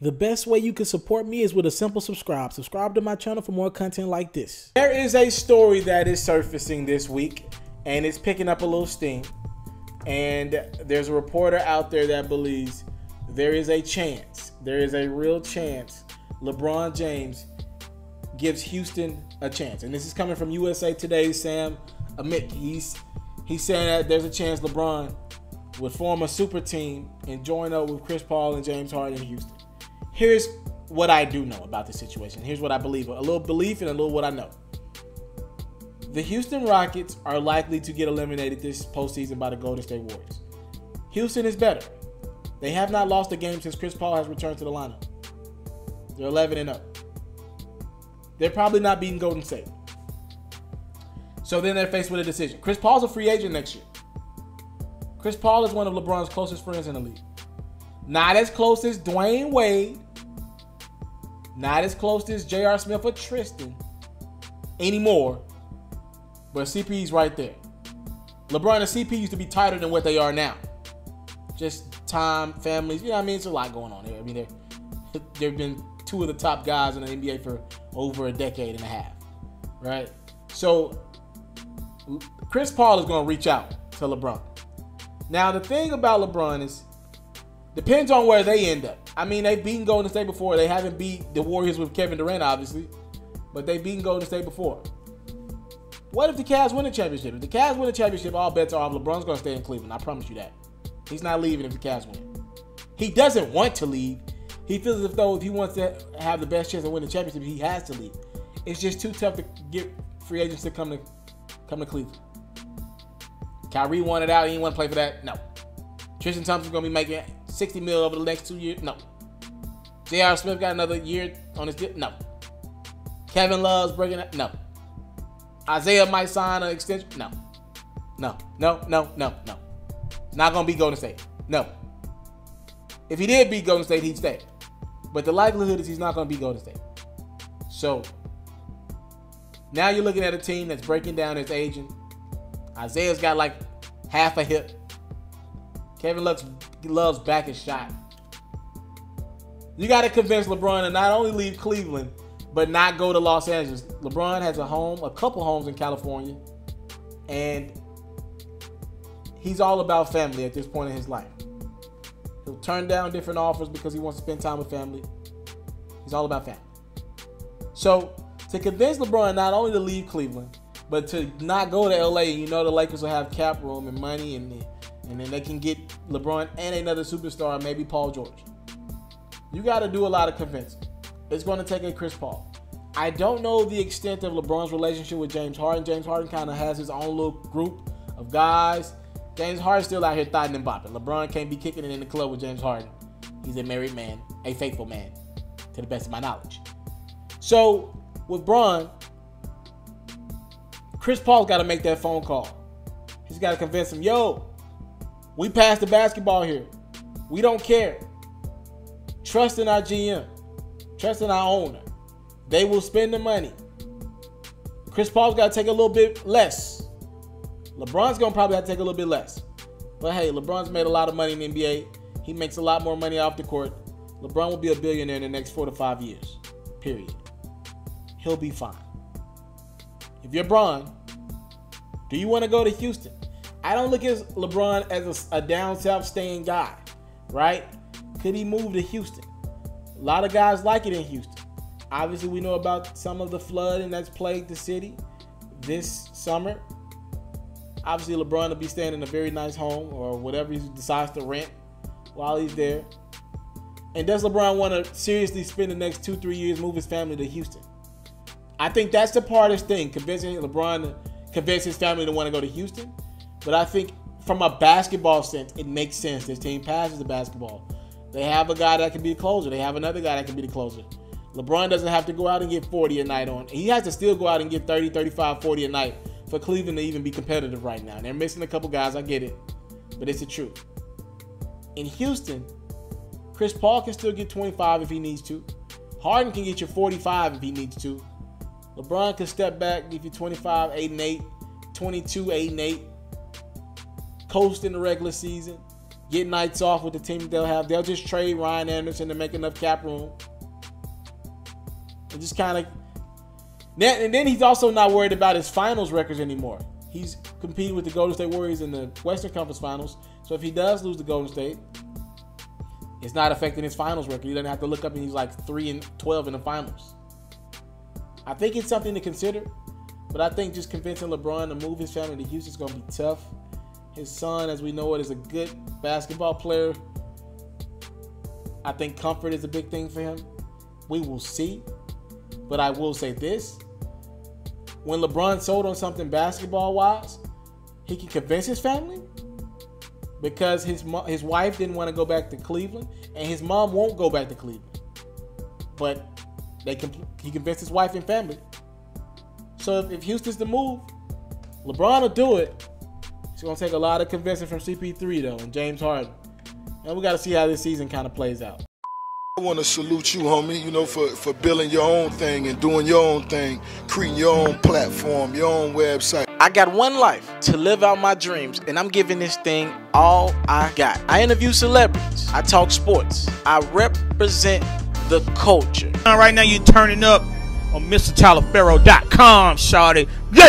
The best way you can support me is with a simple subscribe. Subscribe to my channel for more content like this. There is a story that is surfacing this week, and it's picking up a little steam. And there's a reporter out there that believes there is a chance, there is a real chance LeBron James gives Houston a chance. And this is coming from USA Today's Sam Amick. He's saying that there's a chance LeBron would form a super team and join up with Chris Paul and James Harden in Houston. Here's what I do know about this situation. Here's what I believe. A little belief and a little what I know. The Houston Rockets are likely to get eliminated this postseason by the Golden State Warriors. Houston is better. They have not lost a game since Chris Paul has returned to the lineup. They're 11-0. They're probably not beating Golden State. So then they're faced with a decision. Chris Paul's a free agent next year. Chris Paul is one of LeBron's closest friends in the league. Not as close as Dwayne Wade. Not as close as J.R. Smith or Tristan anymore. But CP's right there. LeBron and CP used to be tighter than what they are now. Just time, families, you know what I mean? It's a lot going on here. I mean, they've been two of the top guys in the NBA for over a decade and a half, right? So Chris Paul is going to reach out to LeBron. Now, the thing about LeBron is, depends on where they end up. I mean, they've beaten Golden State before. They haven't beat the Warriors with Kevin Durant, obviously, but they've beaten Golden State before. What if the Cavs win a championship? If the Cavs win a championship, all bets are off. LeBron's going to stay in Cleveland. I promise you that. He's not leaving if the Cavs win. He doesn't want to leave. He feels as though if he wants to have the best chance of winning the championship, he has to leave. It's just too tough to get free agents to come to Cleveland. Kyrie wanted out. He didn't want to play for that. No. Tristan Thompson's going to be making $60 million over the next 2 years. No. J.R. Smith got another year on his deal. No. Kevin Love's breaking up. No. Isaiah might sign an extension. No. No. No. No. No. No. It's not going to be Golden State. No. If he did beat Golden State, he'd stay. But the likelihood is he's not going to beat Golden State. So, now you're looking at a team that's breaking down its agent. Isaiah's got like half a hip. Kevin Love's back is shot. You got to convince LeBron to not only leave Cleveland, but not go to Los Angeles. LeBron has a couple homes in California, and he's all about family at this point in his life. He'll turn down different offers because he wants to spend time with family. He's all about family. So, to convince LeBron not only to leave Cleveland, but to not go to LA, you know the Lakers will have cap room and money, and then they can get LeBron and another superstar, maybe Paul George. You got to do a lot of convincing. It's going to take a Chris Paul. I don't know the extent of LeBron's relationship with James Harden. James Harden kind of has his own little group of guys. James Harden's still out here thotting and bopping. LeBron can't be kicking it in the club with James Harden. He's a married man, a faithful man, to the best of my knowledge. So, with Bron, Chris Paul's got to make that phone call. He's got to convince him, yo, we passed the basketball here. We don't care. Trust in our GM. Trust in our owner. They will spend the money. Chris Paul's got to take a little bit less. LeBron's going to probably have to take a little bit less. But hey, LeBron's made a lot of money in the NBA. He makes a lot more money off the court. LeBron will be a billionaire in the next 4 to 5 years. Period. He'll be fine. If you're Bron, do you want to go to Houston? I don't look at LeBron as a down south staying guy, right? Could he move to Houston? A lot of guys like it in Houston. Obviously, we know about some of the flooding that's plagued the city this summer. Obviously, LeBron will be staying in a very nice home or whatever he decides to rent while he's there. And does LeBron want to seriously spend the next 2-3 years move his family to Houston? I think that's the hardest thing, convincing LeBron to convince his family to want to go to Houston. But I think from a basketball sense, it makes sense. This team passes the basketball. They have a guy that can be the closer. They have another guy that can be the closer. LeBron doesn't have to go out and get 40 a night on. He has to still go out and get 30, 35, 40 a night for Cleveland to even be competitive right now. And they're missing a couple guys. I get it. But it's the truth. In Houston, Chris Paul can still get 25 if he needs to. Harden can get you 45 if he needs to. LeBron can step back, give you 25, 8-8, 22, 8-8. Coast in the regular season. get nights off with the team they'll have. They'll just trade Ryan Anderson to make enough cap room. And just kind of... And then he's also not worried about his finals records anymore. He's competing with the Golden State Warriors in the Western Conference Finals. So if he does lose to Golden State, it's not affecting his finals record. He doesn't have to look up and he's like 3-12 in the finals. I think it's something to consider. But I think just convincing LeBron to move his family to Houston is going to be tough. His son, as we know it, is a good basketball player. I think comfort is a big thing for him. We will see. But I will say this. When LeBron sold on something basketball-wise, he can convince his family because his wife didn't want to go back to Cleveland, and his mom won't go back to Cleveland. But he convinced his wife and family. So if Houston's the move, LeBron will do it. It's going to take a lot of convincing from CP3, though, and James Harden. And we got to see how this season kind of plays out. I want to salute you, homie, you know, for building your own thing and doing your own thing, creating your own platform, your own website. I got one life to live out my dreams, and I'm giving this thing all I got. I interview celebrities. I talk sports. I represent the culture. Right now, you're turning up on MrTaliaferro.com, shawty. Yeah!